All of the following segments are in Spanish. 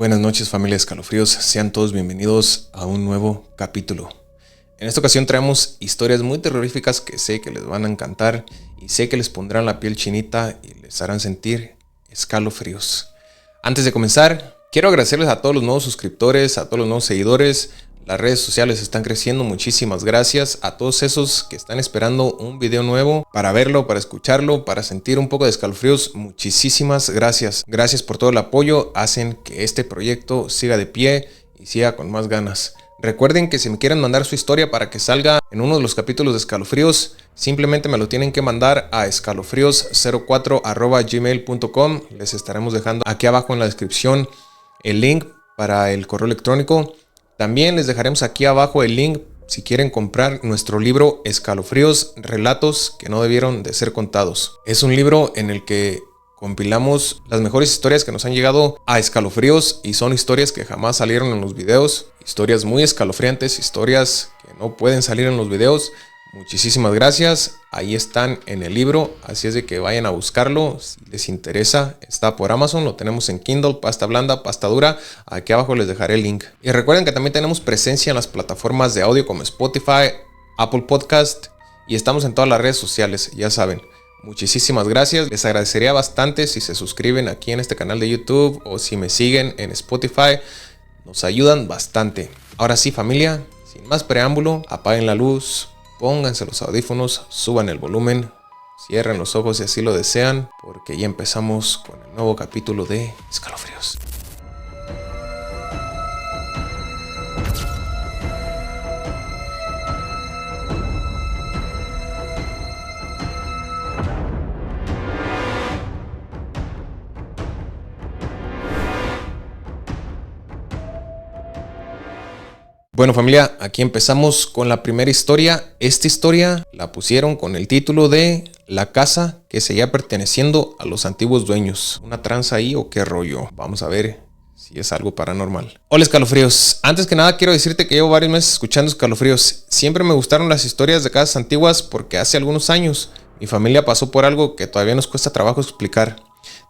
Buenas noches, familia de Escalofríos, sean todos bienvenidos a un nuevo capítulo. En esta ocasión traemos historias muy terroríficas que sé que les van a encantar y sé que les pondrán la piel chinita y les harán sentir escalofríos. Antes de comenzar, quiero agradecerles a todos los nuevos suscriptores, a todos los nuevos seguidores. Las redes sociales están creciendo, muchísimas gracias a todos esos que están esperando un video nuevo para verlo, para escucharlo, para sentir un poco de escalofríos. Muchísimas gracias. Gracias por todo el apoyo, hacen que este proyecto siga de pie y siga con más ganas. Recuerden que si me quieren mandar su historia para que salga en uno de los capítulos de Escalofríos, simplemente me lo tienen que mandar a escalofrios04@gmail.com. Les estaremos dejando aquí abajo en la descripción el link para el correo electrónico. También les dejaremos aquí abajo el link si quieren comprar nuestro libro Escalofríos, Relatos que no debieron de ser contados. Es un libro en el que compilamos las mejores historias que nos han llegado a Escalofríos y son historias que jamás salieron en los videos, historias muy escalofriantes, historias que no pueden salir en los videos. Muchísimas gracias, ahí están en el libro, así es de que vayan a buscarlo, si les interesa, está por Amazon, lo tenemos en Kindle, pasta blanda, pasta dura, aquí abajo les dejaré el link. Y recuerden que también tenemos presencia en las plataformas de audio como Spotify, Apple Podcast y estamos en todas las redes sociales, ya saben. Muchísimas gracias, les agradecería bastante si se suscriben aquí en este canal de YouTube o si me siguen en Spotify, nos ayudan bastante. Ahora sí, familia, sin más preámbulo, apaguen la luz, pónganse los audífonos, suban el volumen, cierren los ojos si así lo desean, porque ya empezamos con el nuevo capítulo de Escalofríos. Bueno, familia, aquí empezamos con la primera historia. Esta historia la pusieron con el título de La casa que seguía perteneciendo a los antiguos dueños. ¿Una tranza ahí o qué rollo? Vamos a ver si es algo paranormal. Hola, Escalofríos. Antes que nada quiero decirte que llevo varios meses escuchando Escalofríos. Siempre me gustaron las historias de casas antiguas porque hace algunos años mi familia pasó por algo que todavía nos cuesta trabajo explicar.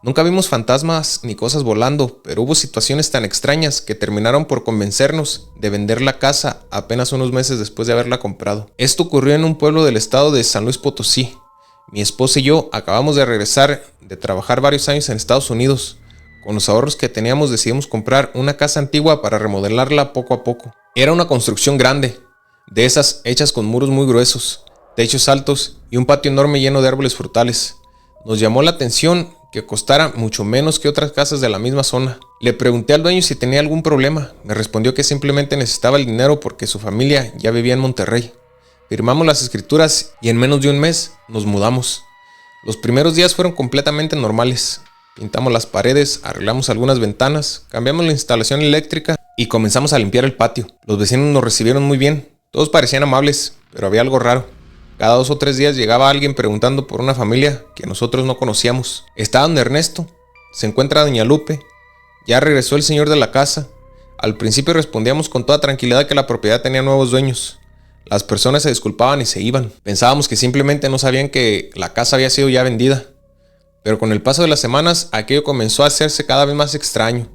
Nunca vimos fantasmas ni cosas volando, pero hubo situaciones tan extrañas que terminaron por convencernos de vender la casa apenas unos meses después de haberla comprado. Esto ocurrió en un pueblo del estado de San Luis Potosí. Mi esposa y yo acabamos de regresar de trabajar varios años en Estados Unidos. Con los ahorros que teníamos decidimos comprar una casa antigua para remodelarla poco a poco. Era una construcción grande, de esas hechas con muros muy gruesos, techos altos y un patio enorme lleno de árboles frutales. Nos llamó la atención que costara mucho menos que otras casas de la misma zona. Le pregunté al dueño si tenía algún problema. Me respondió que simplemente necesitaba el dinero porque su familia ya vivía en Monterrey. Firmamos las escrituras y en menos de un mes nos mudamos. Los primeros días fueron completamente normales. Pintamos las paredes, arreglamos algunas ventanas, cambiamos la instalación eléctrica y comenzamos a limpiar el patio. Los vecinos nos recibieron muy bien. Todos parecían amables, pero había algo raro. Cada 2 o 3 días llegaba alguien preguntando por una familia que nosotros no conocíamos. ¿Está don Ernesto? ¿Se encuentra doña Lupe? ¿Ya regresó el señor de la casa? Al principio respondíamos con toda tranquilidad que la propiedad tenía nuevos dueños. Las personas se disculpaban y se iban. Pensábamos que simplemente no sabían que la casa había sido ya vendida. Pero con el paso de las semanas, aquello comenzó a hacerse cada vez más extraño.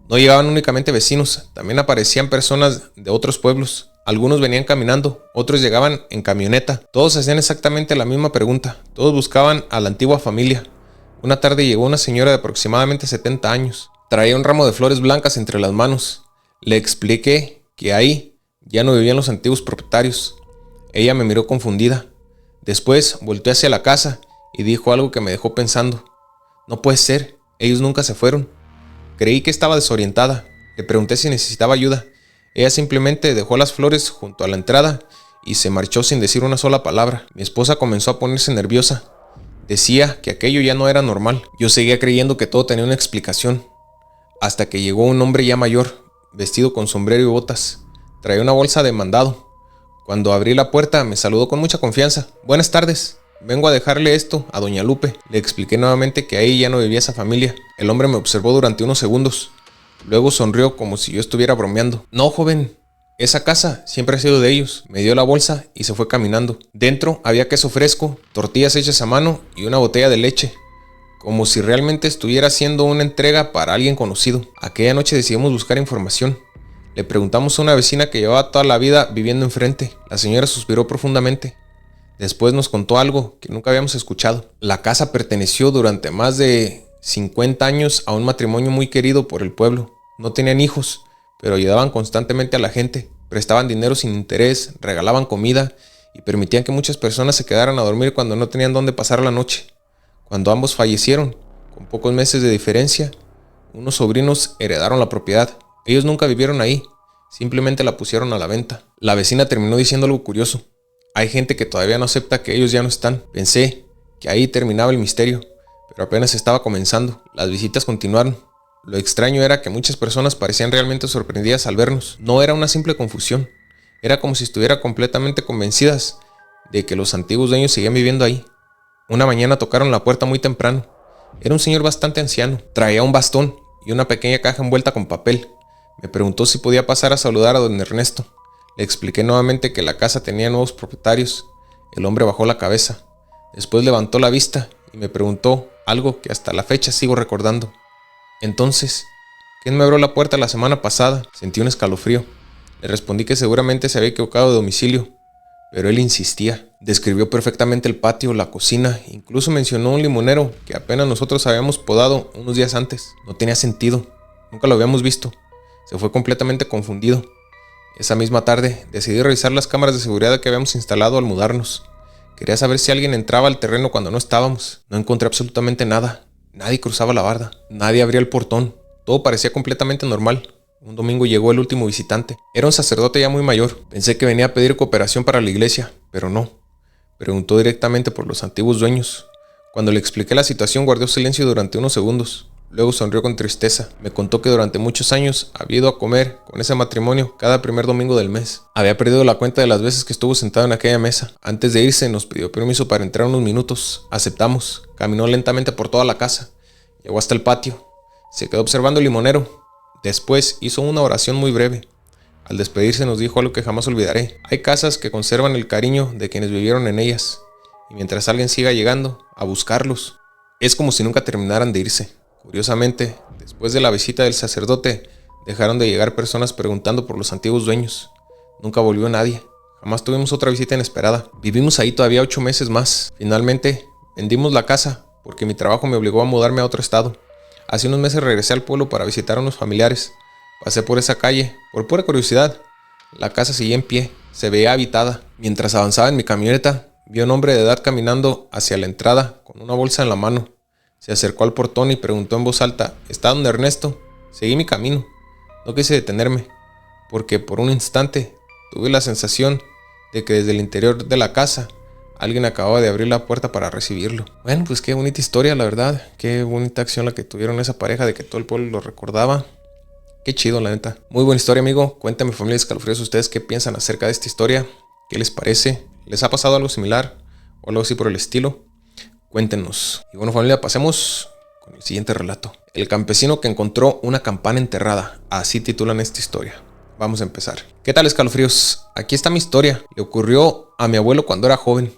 No llegaban únicamente vecinos, también aparecían personas de otros pueblos. Algunos venían caminando, otros llegaban en camioneta. Todos hacían exactamente la misma pregunta. Todos buscaban a la antigua familia. Una tarde llegó una señora de aproximadamente 70 años. Traía un ramo de flores blancas entre las manos. Le expliqué que ahí ya no vivían los antiguos propietarios. Ella me miró confundida. Después volteó hacia la casa y dijo algo que me dejó pensando. No puede ser, ellos nunca se fueron. Creí que estaba desorientada. Le pregunté si necesitaba ayuda. Ella simplemente dejó las flores junto a la entrada y se marchó sin decir una sola palabra. Mi esposa comenzó a ponerse nerviosa. Decía que aquello ya no era normal. Yo seguía creyendo que todo tenía una explicación. Hasta que llegó un hombre ya mayor, vestido con sombrero y botas. Traía una bolsa de mandado. Cuando abrí la puerta me saludó con mucha confianza. Buenas tardes. Vengo a dejarle esto a doña Lupe. Le expliqué nuevamente que ahí ya no vivía esa familia. El hombre me observó durante unos segundos. Luego sonrió como si yo estuviera bromeando. No, joven, esa casa siempre ha sido de ellos. Me dio la bolsa y se fue caminando. Dentro había queso fresco, tortillas hechas a mano y una botella de leche. como si realmente estuviera haciendo una entrega para alguien conocido. Aquella noche decidimos buscar información. Le preguntamos a una vecina que llevaba toda la vida viviendo enfrente. La señora suspiró profundamente. Después nos contó algo que nunca habíamos escuchado. La casa perteneció durante más de 50 años a un matrimonio muy querido por el pueblo. No tenían hijos, pero ayudaban constantemente a la gente. Prestaban dinero sin interés, regalaban comida y permitían que muchas personas se quedaran a dormir cuando no tenían dónde pasar la noche. Cuando ambos fallecieron, con pocos meses de diferencia, unos sobrinos heredaron la propiedad. Ellos nunca vivieron ahí, simplemente la pusieron a la venta. La vecina terminó diciendo algo curioso. Hay gente que todavía no acepta que ellos ya no están. Pensé que ahí terminaba el misterio, pero apenas estaba comenzando. Las visitas continuaron. Lo extraño era que muchas personas parecían realmente sorprendidas al vernos. No era una simple confusión. Era como si estuvieran completamente convencidas de que los antiguos dueños seguían viviendo ahí. Una mañana tocaron la puerta muy temprano. Era un señor bastante anciano. Traía un bastón y una pequeña caja envuelta con papel. Me preguntó si podía pasar a saludar a don Ernesto. Le expliqué nuevamente que la casa tenía nuevos propietarios. El hombre bajó la cabeza. Después levantó la vista y me preguntó algo que hasta la fecha sigo recordando. Entonces, ¿quién me abrió la puerta la semana pasada? Sentí un escalofrío. Le respondí que seguramente se había equivocado de domicilio, pero él insistía. Describió perfectamente el patio, la cocina, incluso mencionó un limonero que apenas nosotros habíamos podado unos días antes. No tenía sentido, nunca lo habíamos visto. Se fue completamente confundido. Esa misma tarde decidí revisar las cámaras de seguridad que habíamos instalado al mudarnos. Quería saber si alguien entraba al terreno cuando no estábamos. No encontré absolutamente nada. Nadie cruzaba la barda. Nadie abría el portón. Todo parecía completamente normal. Un domingo llegó el último visitante. Era un sacerdote ya muy mayor. Pensé que venía a pedir cooperación para la iglesia, pero no. Preguntó directamente por los antiguos dueños. Cuando le expliqué la situación, guardó silencio durante unos segundos. Luego sonrió con tristeza. Me contó que durante muchos años había ido a comer con ese matrimonio cada primer domingo del mes. Había perdido la cuenta de las veces que estuvo sentado en aquella mesa. Antes de irse nos pidió permiso para entrar unos minutos. Aceptamos. Caminó lentamente por toda la casa. Llegó hasta el patio. Se quedó observando el limonero. Después hizo una oración muy breve. Al despedirse nos dijo algo que jamás olvidaré. Hay casas que conservan el cariño de quienes vivieron en ellas. Y mientras alguien siga llegando a buscarlos, es como si nunca terminaran de irse. Curiosamente, después de la visita del sacerdote, dejaron de llegar personas preguntando por los antiguos dueños. Nunca volvió nadie. Jamás tuvimos otra visita inesperada. Vivimos ahí todavía 8 meses más. Finalmente, vendimos la casa porque mi trabajo me obligó a mudarme a otro estado. Hace unos meses regresé al pueblo para visitar a unos familiares. Pasé por esa calle, por pura curiosidad. La casa seguía en pie, se veía habitada. Mientras avanzaba en mi camioneta, vi a un hombre de edad caminando hacia la entrada con una bolsa en la mano. Se acercó al portón y preguntó en voz alta: ¿Está don Ernesto? Seguí mi camino. No quise detenerme, porque por un instante tuve la sensación de que desde el interior de la casa alguien acababa de abrir la puerta para recibirlo. Bueno, pues qué bonita historia, la verdad. Qué bonita acción la que tuvieron esa pareja, de que todo el pueblo lo recordaba. Qué chido, la neta. Muy buena historia, amigo. Cuéntame, familia Escalofríos, ustedes qué piensan acerca de esta historia. ¿Qué les parece? ¿Les ha pasado algo similar o algo así por el estilo? Cuéntenos. Y bueno, familia, pasemos con el siguiente relato. El campesino que encontró una campana enterrada. Así titulan esta historia. Vamos a empezar. ¿Qué tal, escalofríos? Aquí está mi historia. Le ocurrió a mi abuelo cuando era joven.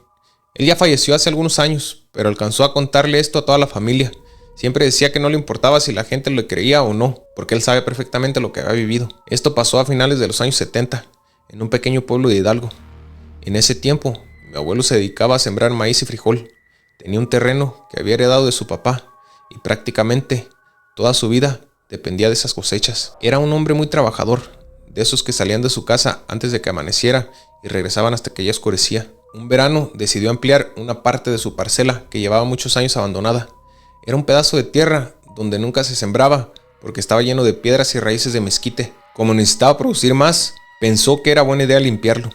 Él ya falleció hace algunos años, pero alcanzó a contarle esto a toda la familia. Siempre decía que no le importaba si la gente le creía o no, porque él sabe perfectamente lo que había vivido. Esto pasó a finales de los años 70, en un pequeño pueblo de Hidalgo. En ese tiempo, mi abuelo se dedicaba a sembrar maíz y frijol. Tenía un terreno que había heredado de su papá, y prácticamente toda su vida dependía de esas cosechas. Era un hombre muy trabajador, de esos que salían de su casa antes de que amaneciera y regresaban hasta que ya oscurecía. Un verano decidió ampliar una parte de su parcela que llevaba muchos años abandonada. Era un pedazo de tierra donde nunca se sembraba porque estaba lleno de piedras y raíces de mezquite. Como necesitaba producir más, pensó que era buena idea limpiarlo.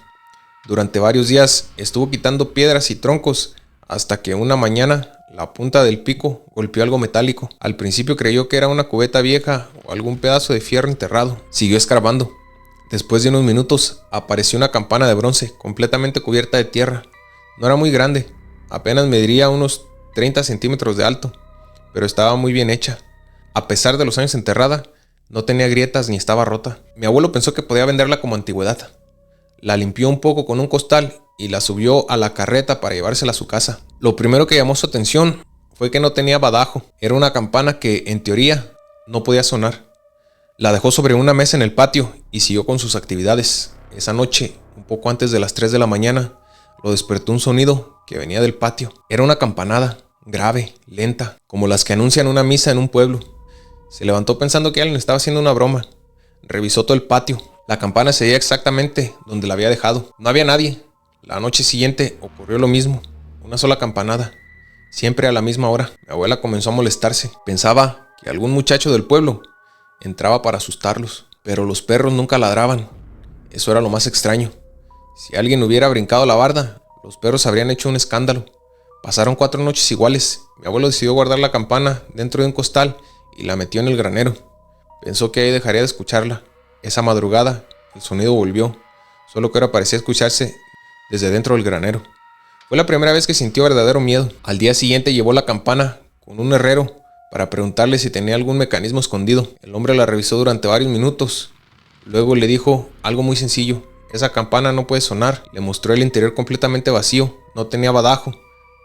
Durante varios días estuvo quitando piedras y troncos hasta que una mañana la punta del pico golpeó algo metálico. Al principio creyó que era una cubeta vieja o algún pedazo de fierro enterrado. Siguió escarbando. Después de unos minutos apareció una campana de bronce completamente cubierta de tierra. No era muy grande, apenas mediría unos 30 centímetros de alto, pero estaba muy bien hecha. A pesar de los años enterrada, no tenía grietas ni estaba rota. Mi abuelo pensó que podía venderla como antigüedad. La limpió un poco con un costal y la subió a la carreta para llevársela a su casa. Lo primero que llamó su atención fue que no tenía badajo. Era una campana que, en teoría, no podía sonar. La dejó sobre una mesa en el patio y siguió con sus actividades. Esa noche, un poco antes de las 3 de la mañana, lo despertó un sonido que venía del patio. Era una campanada, grave, lenta, como las que anuncian una misa en un pueblo. Se levantó pensando que alguien estaba haciendo una broma. Revisó todo el patio. La campana seguía exactamente donde la había dejado. No había nadie. La noche siguiente ocurrió lo mismo. Una sola campanada. Siempre a la misma hora. Mi abuela comenzó a molestarse. Pensaba que algún muchacho del pueblo entraba para asustarlos. Pero los perros nunca ladraban. Eso era lo más extraño. Si alguien hubiera brincado la barda, los perros habrían hecho un escándalo. Pasaron 4 noches iguales. Mi abuelo decidió guardar la campana dentro de un costal y la metió en el granero. Pensó que ahí dejaría de escucharla. Esa madrugada, el sonido volvió, solo que ahora parecía escucharse desde dentro del granero. Fue la primera vez que sintió verdadero miedo. Al día siguiente llevó la campana con un herrero para preguntarle si tenía algún mecanismo escondido. El hombre la revisó durante varios minutos. Luego le dijo algo muy sencillo: esa campana no puede sonar. Le mostró el interior completamente vacío. No tenía badajo,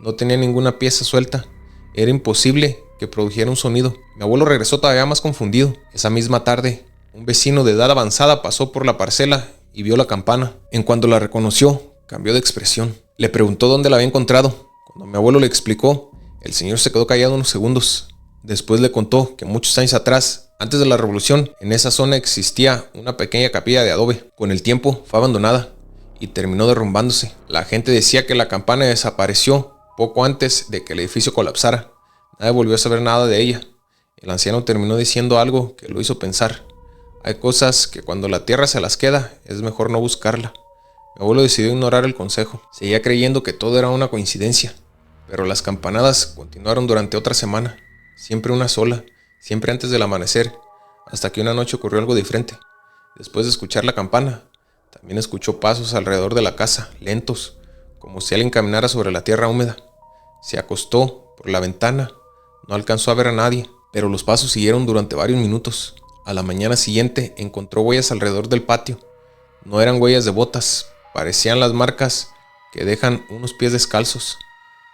no tenía ninguna pieza suelta. Era imposible que produjera un sonido. Mi abuelo regresó todavía más confundido. Esa misma tarde, un vecino de edad avanzada pasó por la parcela y vio la campana. En cuanto la reconoció, cambió de expresión. Le preguntó dónde la había encontrado. Cuando mi abuelo le explicó, el señor se quedó callado unos segundos. Después le contó que muchos años atrás, antes de la revolución, en esa zona existía una pequeña capilla de adobe. Con el tiempo fue abandonada y terminó derrumbándose. La gente decía que la campana desapareció poco antes de que el edificio colapsara. Nadie volvió a saber nada de ella. El anciano terminó diciendo algo que lo hizo pensar. Hay cosas que cuando la tierra se las queda, es mejor no buscarla. Mi abuelo decidió ignorar el consejo. Seguía creyendo que todo era una coincidencia. Pero las campanadas continuaron durante otra semana. Siempre una sola, siempre antes del amanecer, hasta que una noche ocurrió algo diferente. Después de escuchar la campana, también escuchó pasos alrededor de la casa, lentos, como si alguien caminara sobre la tierra húmeda. Se acostó por la ventana. No alcanzó a ver a nadie, pero los pasos siguieron durante varios minutos. A la mañana siguiente encontró huellas alrededor del patio. No eran huellas de botas, parecían las marcas que dejan unos pies descalzos.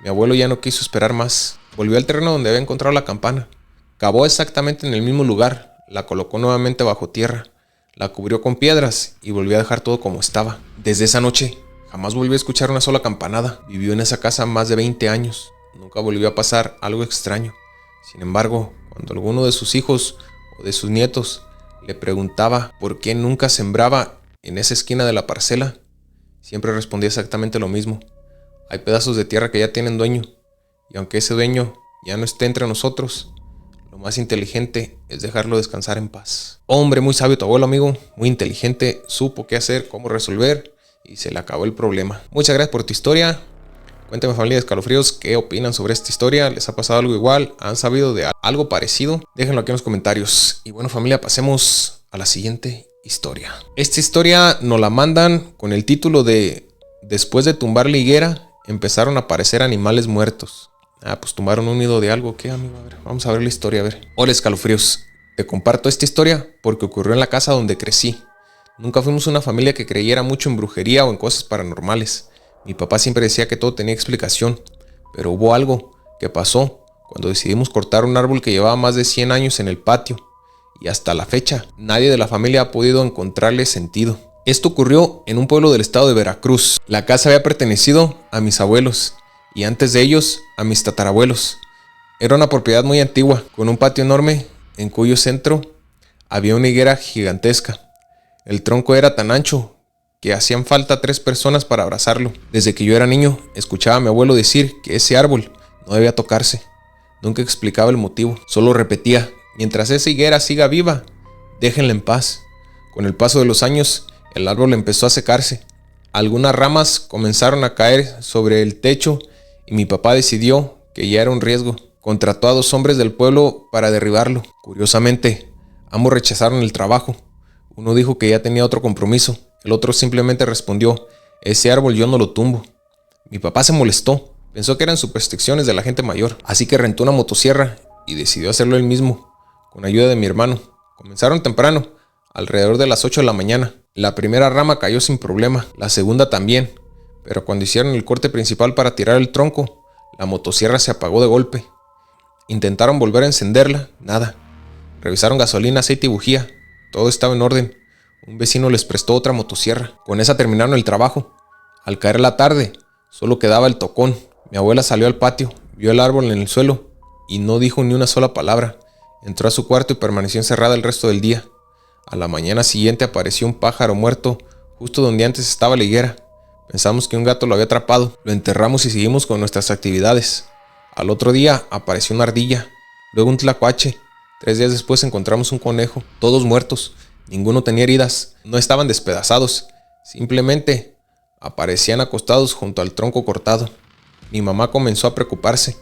Mi abuelo ya no quiso esperar más. Volvió al terreno donde había encontrado la campana. Cavó exactamente en el mismo lugar, la colocó nuevamente bajo tierra, la cubrió con piedras y volvió a dejar todo como estaba. Desde esa noche, jamás volvió a escuchar una sola campanada. Vivió en esa casa más de 20 años. Nunca volvió a pasar algo extraño. Sin embargo, cuando alguno de sus hijos o de sus nietos le preguntaba por qué nunca sembraba en esa esquina de la parcela, siempre respondía exactamente lo mismo: hay pedazos de tierra que ya tienen dueño, y aunque ese dueño ya no esté entre nosotros, lo más inteligente es dejarlo descansar en paz. Hombre, muy sabio tu abuelo, amigo, muy inteligente, supo qué hacer, cómo resolver, y se le acabó el problema. Muchas gracias por tu historia. Cuéntame, familia de Escalofríos, qué opinan sobre esta historia. ¿Les ha pasado algo igual? ¿Han sabido de algo parecido? Déjenlo aquí en los comentarios. Y bueno, familia, pasemos a la siguiente historia. Esta historia nos la mandan con el título de: después de tumbar la higuera, empezaron a aparecer animales muertos. Pues tumbaron un nido de algo. ¿Qué, amigo? A ver, vamos a ver la historia, a ver. Hola, Escalofríos. Te comparto esta historia porque ocurrió en la casa donde crecí. Nunca fuimos una familia que creyera mucho en brujería o en cosas paranormales. Mi papá siempre decía que todo tenía explicación, pero hubo algo que pasó cuando decidimos cortar un árbol que llevaba más de 100 años en el patio, y hasta la fecha nadie de la familia ha podido encontrarle sentido. Esto ocurrió en un pueblo del estado de Veracruz. La casa había pertenecido a mis abuelos y antes de ellos a mis tatarabuelos. Era una propiedad muy antigua, con un patio enorme en cuyo centro había una higuera gigantesca. El tronco era tan ancho que hacían falta 3 personas para abrazarlo. Desde que yo era niño, escuchaba a mi abuelo decir que ese árbol no debía tocarse. Nunca explicaba el motivo, solo repetía: mientras esa higuera siga viva, déjenla en paz. Con el paso de los años, el árbol empezó a secarse. Algunas ramas comenzaron a caer sobre el techo y mi papá decidió que ya era un riesgo. Contrató a 2 hombres del pueblo para derribarlo. Curiosamente, ambos rechazaron el trabajo. Uno dijo que ya tenía otro compromiso. El otro simplemente respondió: ese árbol yo no lo tumbo. Mi papá se molestó. Pensó que eran supersticiones de la gente mayor. Así que rentó una motosierra y decidió hacerlo él mismo, con ayuda de mi hermano. Comenzaron temprano, alrededor de las 8 de la mañana. La primera rama cayó sin problema, la segunda también. Pero cuando hicieron el corte principal para tirar el tronco, la motosierra se apagó de golpe. Intentaron volver a encenderla, nada. Revisaron gasolina, aceite y bujía. Todo estaba en orden. Un vecino les prestó otra motosierra. Con esa terminaron el trabajo. Al caer la tarde, solo quedaba el tocón. Mi abuela salió al patio, vio el árbol en el suelo y no dijo ni una sola palabra. Entró a su cuarto y permaneció encerrada el resto del día. A la mañana siguiente apareció un pájaro muerto justo donde antes estaba la higuera. Pensamos que un gato lo había atrapado. Lo enterramos y seguimos con nuestras actividades. Al otro día apareció una ardilla, luego un tlacuache. 3 días después encontramos un conejo, todos muertos. Ninguno tenía heridas, no estaban despedazados. Simplemente aparecían acostados junto al tronco cortado. Mi mamá comenzó a preocuparse.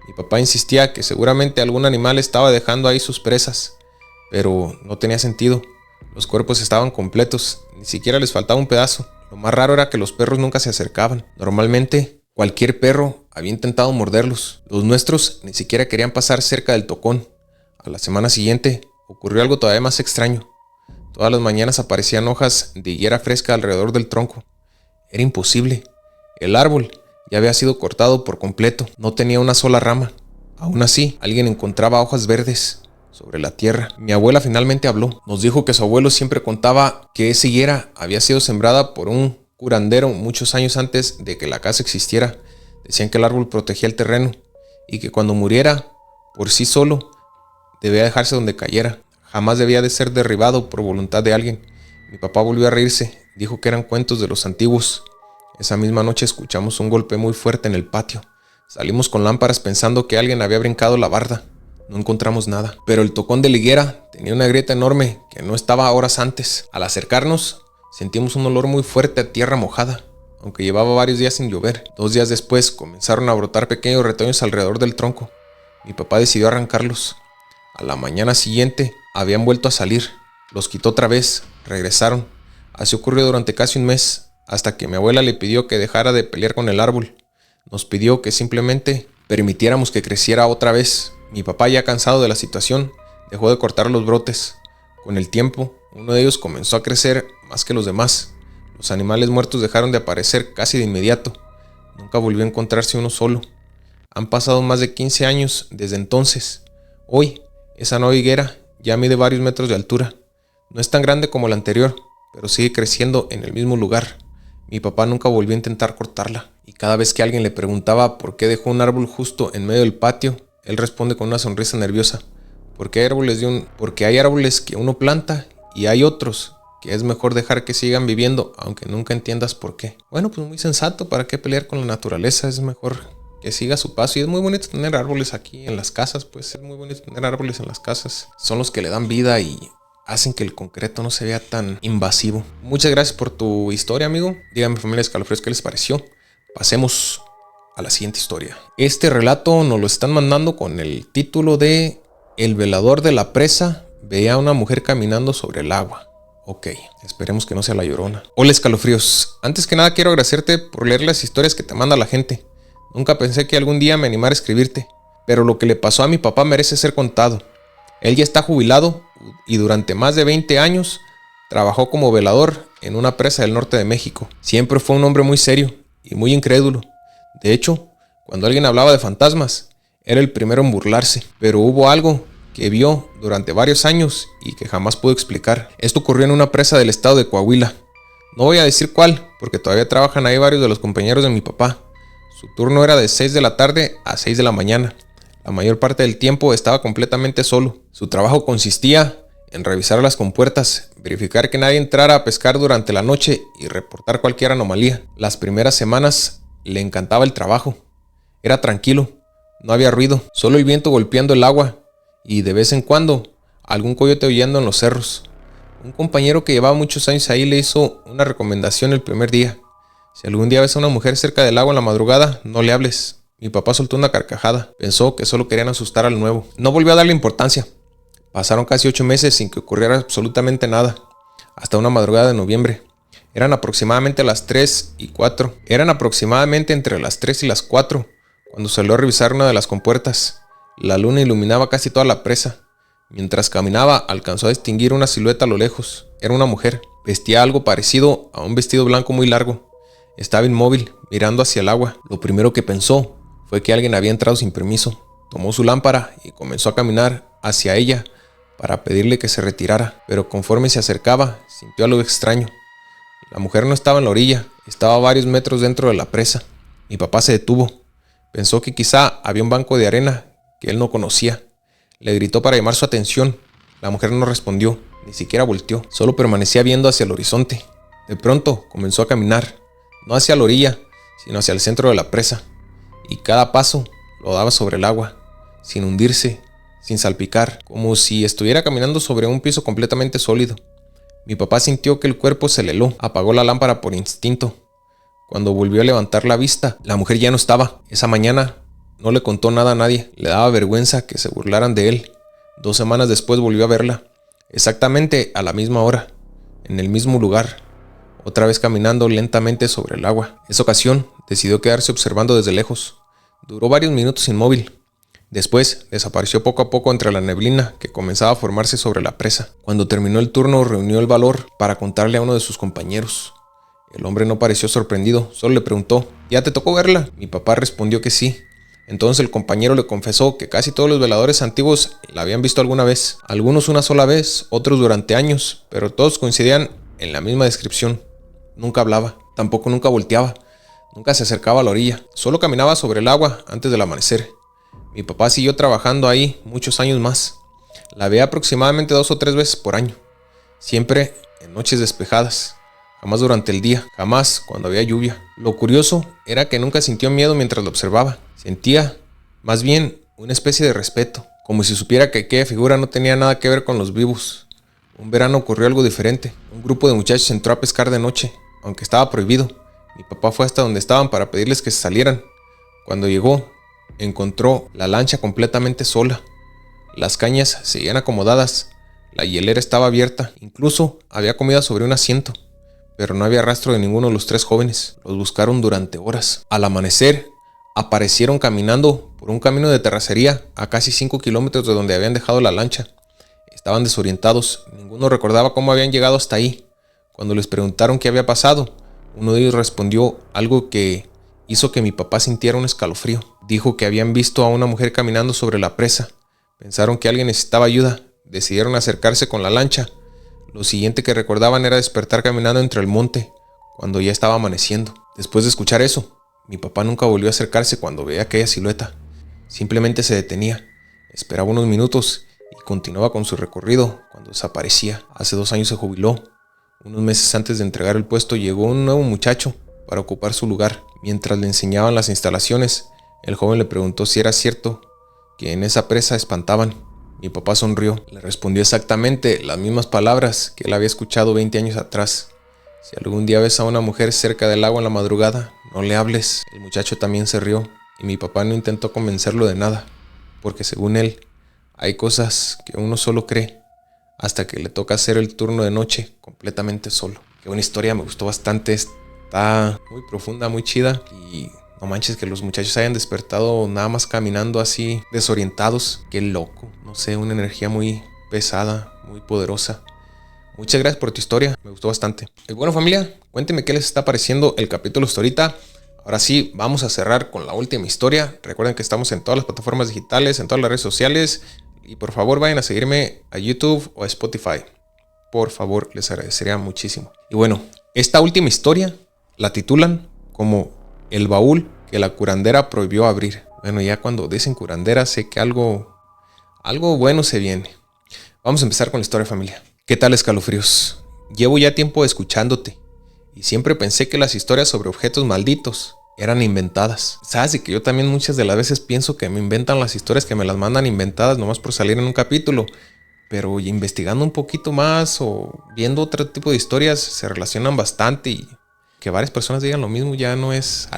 Mi papá insistía que seguramente algún animal estaba dejando ahí sus presas. Pero no tenía sentido. Los cuerpos estaban completos, ni siquiera les faltaba un pedazo. Lo más raro era que los perros nunca se acercaban. Normalmente, cualquier perro había intentado morderlos. Los nuestros ni siquiera querían pasar cerca del tocón. A la semana siguiente, ocurrió algo todavía más extraño. Todas las mañanas aparecían hojas de higuera fresca alrededor del tronco. Era imposible. El árbol ya había sido cortado por completo. No tenía una sola rama. Aún así, alguien encontraba hojas verdes sobre la tierra. Mi abuela finalmente habló. Nos dijo que su abuelo siempre contaba que esa higuera había sido sembrada por un curandero muchos años antes de que la casa existiera. Decían que el árbol protegía el terreno y que cuando muriera por sí solo debía dejarse donde cayera. Jamás debía de ser derribado por voluntad de alguien. Mi papá volvió a reírse. Dijo que eran cuentos de los antiguos. Esa misma noche escuchamos un golpe muy fuerte en el patio. Salimos con lámparas pensando que alguien había brincado la barda. No encontramos nada, pero el tocón de la higuera tenía una grieta enorme que no estaba horas antes. Al acercarnos, sentimos un olor muy fuerte a tierra mojada, aunque llevaba varios días sin llover. 2 días después comenzaron a brotar pequeños retoños alrededor del tronco. Mi papá decidió arrancarlos. A la mañana siguiente habían vuelto a salir. Los quitó otra vez, regresaron. Así ocurrió durante casi un mes, hasta que mi abuela le pidió que dejara de pelear con el árbol. Nos pidió que simplemente permitiéramos que creciera otra vez. Mi papá, ya cansado de la situación, dejó de cortar los brotes. Con el tiempo, uno de ellos comenzó a crecer más que los demás. Los animales muertos dejaron de aparecer casi de inmediato. Nunca volvió a encontrarse uno solo. Han pasado más de 15 años desde entonces. Hoy, esa nueva higuera ya mide varios metros de altura. No es tan grande como la anterior, pero sigue creciendo en el mismo lugar. Mi papá nunca volvió a intentar cortarla. Y cada vez que alguien le preguntaba por qué dejó un árbol justo en medio del patio, él responde con una sonrisa nerviosa. Porque hay árboles que uno planta y hay otros que es mejor dejar que sigan viviendo, aunque nunca entiendas por qué. Bueno, pues muy sensato. ¿Para qué pelear con la naturaleza? Es mejor que siga su paso. Y es muy bonito tener árboles aquí en las casas. Pues es muy bonito tener árboles en las casas. Son los que le dan vida y hacen que el concreto no se vea tan invasivo. Muchas gracias por tu historia, amigo. Díganme, familia Escalofríos, ¿qué les pareció? Pasemos a la siguiente historia. Este relato nos lo están mandando con el título de El velador de la presa veía a una mujer caminando sobre el agua. Ok, esperemos que no sea la Llorona. Hola Escalofríos, antes que nada quiero agradecerte por leer las historias que te manda la gente. Nunca pensé que algún día me animara a escribirte, pero lo que le pasó a mi papá merece ser contado. Él ya está jubilado y durante más de 20 años trabajó como velador en una presa del norte de México. Siempre fue un hombre muy serio y muy incrédulo. De hecho, cuando alguien hablaba de fantasmas, era el primero en burlarse. Pero hubo algo que vio durante varios años y que jamás pudo explicar. Esto ocurrió en una presa del estado de Coahuila. No voy a decir cuál, porque todavía trabajan ahí varios de los compañeros de mi papá. Su turno era de 6 de la tarde a 6 de la mañana. La mayor parte del tiempo estaba completamente solo. Su trabajo consistía en revisar las compuertas, verificar que nadie entrara a pescar durante la noche y reportar cualquier anomalía. Las primeras semanas le encantaba el trabajo. Era tranquilo, no había ruido, solo el viento golpeando el agua y de vez en cuando algún coyote aullando en los cerros. Un compañero que llevaba muchos años ahí le hizo una recomendación el primer día. Si algún día ves a una mujer cerca del agua en la madrugada, no le hables. Mi papá soltó una carcajada. Pensó que solo querían asustar al nuevo. No volvió a darle importancia. Pasaron casi 8 meses sin que ocurriera absolutamente nada. Hasta una madrugada de noviembre. Eran aproximadamente las 3 y 4. Eran aproximadamente entre las 3 y las 4 cuando salió a revisar una de las compuertas. La luna iluminaba casi toda la presa. Mientras caminaba, alcanzó a distinguir una silueta a lo lejos. Era una mujer. Vestía algo parecido a un vestido blanco muy largo. Estaba inmóvil, mirando hacia el agua. Lo primero que pensó fue que alguien había entrado sin permiso. tomó su lámpara y comenzó a caminar hacia ella para pedirle que se retirara, pero conforme se acercaba, sintió algo extraño. La mujer no estaba en la orilla, estaba a varios metros dentro de la presa. Mi papá se detuvo. Pensó que quizá había un banco de arena que él no conocía. Le gritó para llamar su atención. La mujer no respondió, ni siquiera volteó, solo permanecía viendo hacia el horizonte. De pronto comenzó a caminar, no hacia la orilla, sino hacia el centro de la presa, y cada paso lo daba sobre el agua, sin hundirse, sin salpicar, como si estuviera caminando sobre un piso completamente sólido. Mi papá sintió que el cuerpo se le heló, apagó la lámpara por instinto. Cuando volvió a levantar la vista, la mujer ya no estaba. Esa mañana no le contó nada a nadie, le daba vergüenza que se burlaran de él. 2 semanas después volvió a verla, exactamente a la misma hora, en el mismo lugar, otra vez caminando lentamente sobre el agua. Esa ocasión decidió quedarse observando desde lejos. Duró varios minutos inmóvil. Después desapareció poco a poco entre la neblina que comenzaba a formarse sobre la presa. Cuando terminó el turno, reunió el valor para contarle a uno de sus compañeros. El hombre no pareció sorprendido, solo le preguntó: ¿ya te tocó verla? Mi papá respondió que sí. Entonces el compañero le confesó que casi todos los veladores antiguos la habían visto alguna vez, algunos una sola vez, otros durante años, pero todos coincidían en la misma descripción. Nunca hablaba, tampoco nunca volteaba, nunca se acercaba a la orilla, solo caminaba sobre el agua antes del amanecer. Mi papá siguió trabajando ahí muchos años más. La veía aproximadamente 2 o 3 veces por año, siempre en noches despejadas. Jamás durante el día, jamás cuando había lluvia. Lo curioso era que nunca sintió miedo mientras lo observaba. Sentía, más bien, una especie de respeto, como si supiera que aquella figura no tenía nada que ver con los vivos. Un verano ocurrió algo diferente. Un grupo de muchachos entró a pescar de noche, aunque estaba prohibido. Mi papá fue hasta donde estaban para pedirles que se salieran. Cuando llegó, encontró la lancha completamente sola. Las cañas seguían acomodadas, la hielera estaba abierta, incluso había comida sobre un asiento. Pero no había rastro de ninguno de los 3 jóvenes. Los buscaron durante horas. Al amanecer, aparecieron caminando por un camino de terracería a casi 5 kilómetros de donde habían dejado la lancha. Estaban desorientados. Ninguno recordaba cómo habían llegado hasta ahí. Cuando les preguntaron qué había pasado, uno de ellos respondió algo que hizo que mi papá sintiera un escalofrío. Dijo que habían visto a una mujer caminando sobre la presa. Pensaron que alguien necesitaba ayuda. Decidieron acercarse con la lancha. Lo siguiente que recordaban era despertar caminando entre el monte, cuando ya estaba amaneciendo. Después de escuchar eso, mi papá nunca volvió a acercarse cuando veía aquella silueta. Simplemente se detenía, esperaba unos minutos y continuaba con su recorrido cuando desaparecía. Hace 2 años se jubiló. Unos meses antes de entregar el puesto llegó un nuevo muchacho para ocupar su lugar. Mientras le enseñaban las instalaciones, el joven le preguntó si era cierto que en esa presa espantaban. Mi papá sonrió. Le respondió exactamente las mismas palabras que él había escuchado 20 años atrás. Si algún día ves a una mujer cerca del agua en la madrugada, no le hables. El muchacho también se rió y mi papá no intentó convencerlo de nada, porque según él, hay cosas que uno solo cree hasta que le toca hacer el turno de noche completamente solo. Qué buena historia, me gustó bastante. Está muy profunda, muy chida y no manches que los muchachos hayan despertado nada más caminando así desorientados. Qué loco. No sé, una energía muy pesada, muy poderosa. Muchas gracias por tu historia. Me gustó bastante. Y bueno, familia, cuéntenme qué les está pareciendo el capítulo hasta ahorita. Ahora sí, vamos a cerrar con la última historia. Recuerden que estamos en todas las plataformas digitales, en todas las redes sociales. Y por favor vayan a seguirme a YouTube o a Spotify. Por favor, les agradecería muchísimo. Y bueno, esta última historia la titulan como El baúl que la curandera prohibió abrir. Bueno, ya cuando dicen curandera sé que algo bueno se viene. Vamos a empezar con la historia, familia. ¿Qué tal, escalofríos? Llevo ya tiempo escuchándote y siempre pensé que las historias sobre objetos malditos eran inventadas. Sabes de que yo también muchas de las veces pienso que me inventan las historias, que me las mandan inventadas nomás por salir en un capítulo. Pero investigando un poquito más o viendo otro tipo de historias se relacionan bastante y que varias personas digan lo mismo ya no es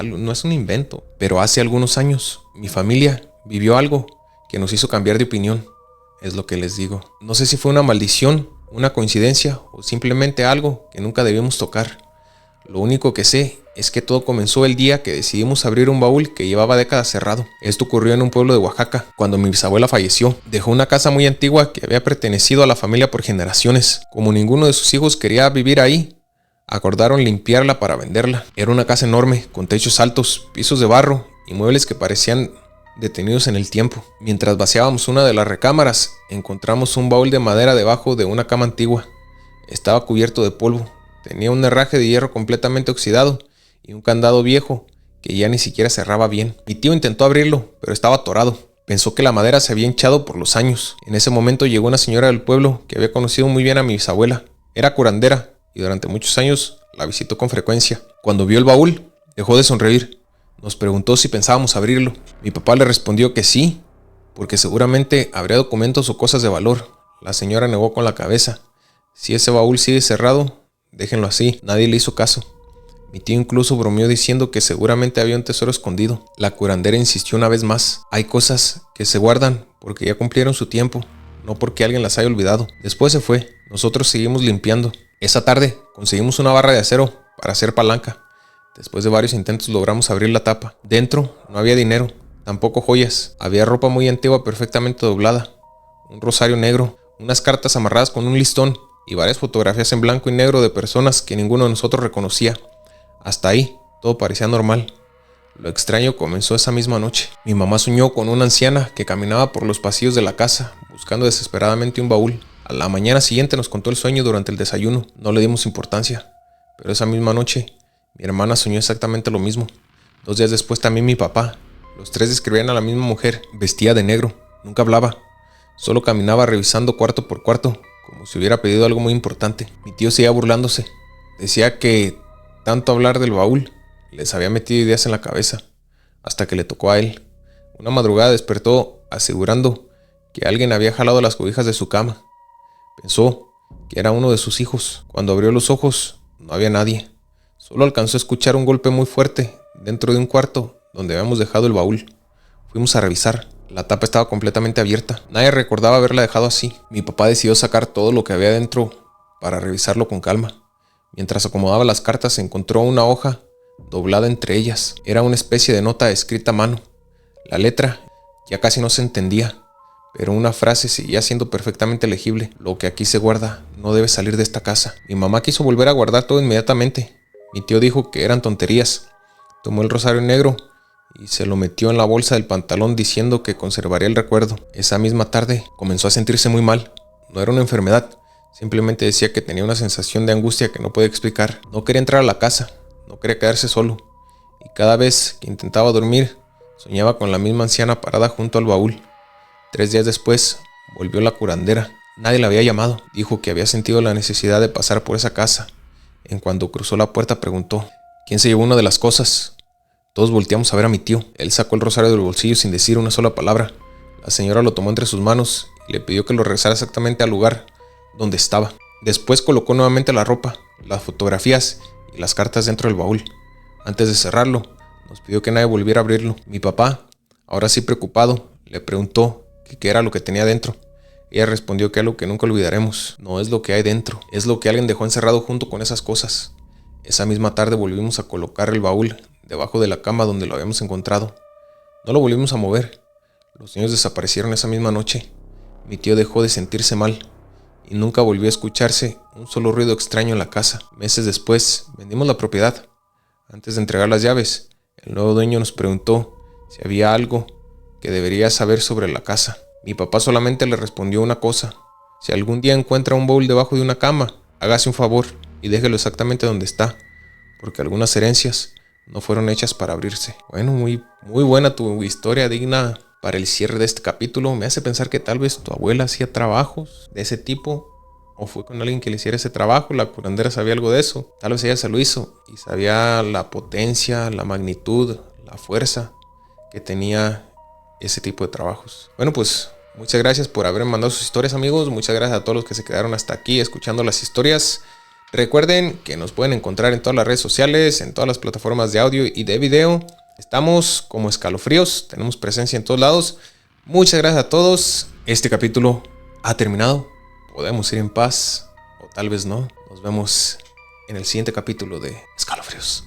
un invento. Pero hace algunos años mi familia vivió algo que nos hizo cambiar de opinión. Es lo que les digo. No sé si fue una maldición, una coincidencia o simplemente algo que nunca debimos tocar. Lo único que sé es que todo comenzó el día que decidimos abrir un baúl que llevaba décadas cerrado. Esto ocurrió en un pueblo de Oaxaca, cuando mi bisabuela falleció. Dejó una casa muy antigua que había pertenecido a la familia por generaciones. Como ninguno de sus hijos quería vivir ahí, acordaron limpiarla para venderla. Era una casa enorme, con techos altos, pisos de barro y muebles que parecían detenidos en el tiempo. Mientras vaciábamos una de las recámaras, encontramos un baúl de madera debajo de una cama antigua. Estaba cubierto de polvo, tenía un herraje de hierro completamente oxidado y un candado viejo que ya ni siquiera cerraba bien. Mi tío intentó abrirlo, pero estaba atorado. Pensó que la madera se había hinchado por los años. En ese momento llegó una señora del pueblo que había conocido muy bien a mi bisabuela. Era curandera y durante muchos años la visitó con frecuencia. Cuando vio el baúl, dejó de sonreír. Nos preguntó si pensábamos abrirlo. Mi papá le respondió que sí, porque seguramente habría documentos o cosas de valor. La señora negó con la cabeza. Si ese baúl sigue cerrado, déjenlo así. Nadie le hizo caso. Mi tío incluso bromeó diciendo que seguramente había un tesoro escondido. La curandera insistió una vez más. Hay cosas que se guardan porque ya cumplieron su tiempo, no porque alguien las haya olvidado. Después se fue. Nosotros seguimos limpiando. Esa tarde conseguimos una barra de acero para hacer palanca. Después de varios intentos logramos abrir la tapa. Dentro no había dinero, tampoco joyas. Había ropa muy antigua perfectamente doblada, un rosario negro, unas cartas amarradas con un listón y varias fotografías en blanco y negro de personas que ninguno de nosotros reconocía. Hasta ahí, todo parecía normal. Lo extraño comenzó esa misma noche. Mi mamá soñó con una anciana que caminaba por los pasillos de la casa, buscando desesperadamente un baúl. A la mañana siguiente nos contó el sueño durante el desayuno. No le dimos importancia, pero esa misma noche, mi hermana soñó exactamente lo mismo. 2 días después también mi papá. Los 3 describían a la misma mujer. Vestía de negro, nunca hablaba. Solo caminaba revisando cuarto por cuarto, como si hubiera pedido algo muy importante. Mi tío seguía burlándose. Decía que tanto hablar del baúl les había metido ideas en la cabeza, hasta que le tocó a él. Una madrugada despertó asegurando que alguien había jalado las cobijas de su cama. Pensó que era uno de sus hijos. Cuando abrió los ojos, no había nadie. Solo alcanzó a escuchar un golpe muy fuerte dentro de un cuarto donde habíamos dejado el baúl. Fuimos a revisar. La tapa estaba completamente abierta. Nadie recordaba haberla dejado así. Mi papá decidió sacar todo lo que había dentro para revisarlo con calma. Mientras acomodaba las cartas, encontró una hoja doblada entre ellas. Era una especie de nota escrita a mano. La letra ya casi no se entendía, pero una frase seguía siendo perfectamente legible. Lo que aquí se guarda no debe salir de esta casa. Mi mamá quiso volver a guardar todo inmediatamente. Mi tío dijo que eran tonterías. Tomó el rosario negro y se lo metió en la bolsa del pantalón diciendo que conservaría el recuerdo. Esa misma tarde comenzó a sentirse muy mal. No era una enfermedad, simplemente decía que tenía una sensación de angustia que no podía explicar. No quería entrar a la casa, no quería quedarse solo, y cada vez que intentaba dormir, soñaba con la misma anciana parada junto al baúl. 3 días después, volvió la curandera. Nadie la había llamado. Dijo que había sentido la necesidad de pasar por esa casa. En cuanto cruzó la puerta preguntó: ¿quién se llevó una de las cosas? Todos volteamos a ver a mi tío. Él sacó el rosario del bolsillo sin decir una sola palabra. La señora lo tomó entre sus manos y le pidió que lo regresara exactamente al lugar donde estaba. Después colocó nuevamente la ropa, las fotografías y las cartas dentro del baúl. Antes de cerrarlo, nos pidió que nadie volviera a abrirlo. Mi papá, ahora sí preocupado, le preguntó qué era lo que tenía dentro. Ella respondió que algo que nunca olvidaremos. No es lo que hay dentro, es lo que alguien dejó encerrado junto con esas cosas. Esa misma tarde volvimos a colocar el baúl debajo de la cama donde lo habíamos encontrado. No lo volvimos a mover. Los niños desaparecieron esa misma noche. Mi tío dejó de sentirse mal y nunca volvió a escucharse un solo ruido extraño en la casa. Meses después, vendimos la propiedad. Antes de entregar las llaves, el nuevo dueño nos preguntó si había algo que debería saber sobre la casa. Mi papá solamente le respondió una cosa: si algún día encuentra un baúl debajo de una cama, hágase un favor y déjelo exactamente donde está, porque algunas herencias no fueron hechas para abrirse. Bueno, muy buena tu historia, digna para el cierre de este capítulo. Me hace pensar que tal vez tu abuela hacía trabajos de ese tipo, o fue con alguien que le hiciera ese trabajo. La curandera sabía algo de eso. Tal vez ella se lo hizo y sabía la potencia, la magnitud, la fuerza que tenía ese tipo de trabajos. Bueno, pues muchas gracias por haberme mandado sus historias, amigos. Muchas gracias a todos los que se quedaron hasta aquí escuchando las historias. Recuerden que nos pueden encontrar en todas las redes sociales, en todas las plataformas de audio y de video. Estamos como Escalofríos, tenemos presencia en todos lados. Muchas gracias a todos. Este capítulo ha terminado. Podemos ir en paz, o tal vez no. Nos vemos en el siguiente capítulo de Escalofríos.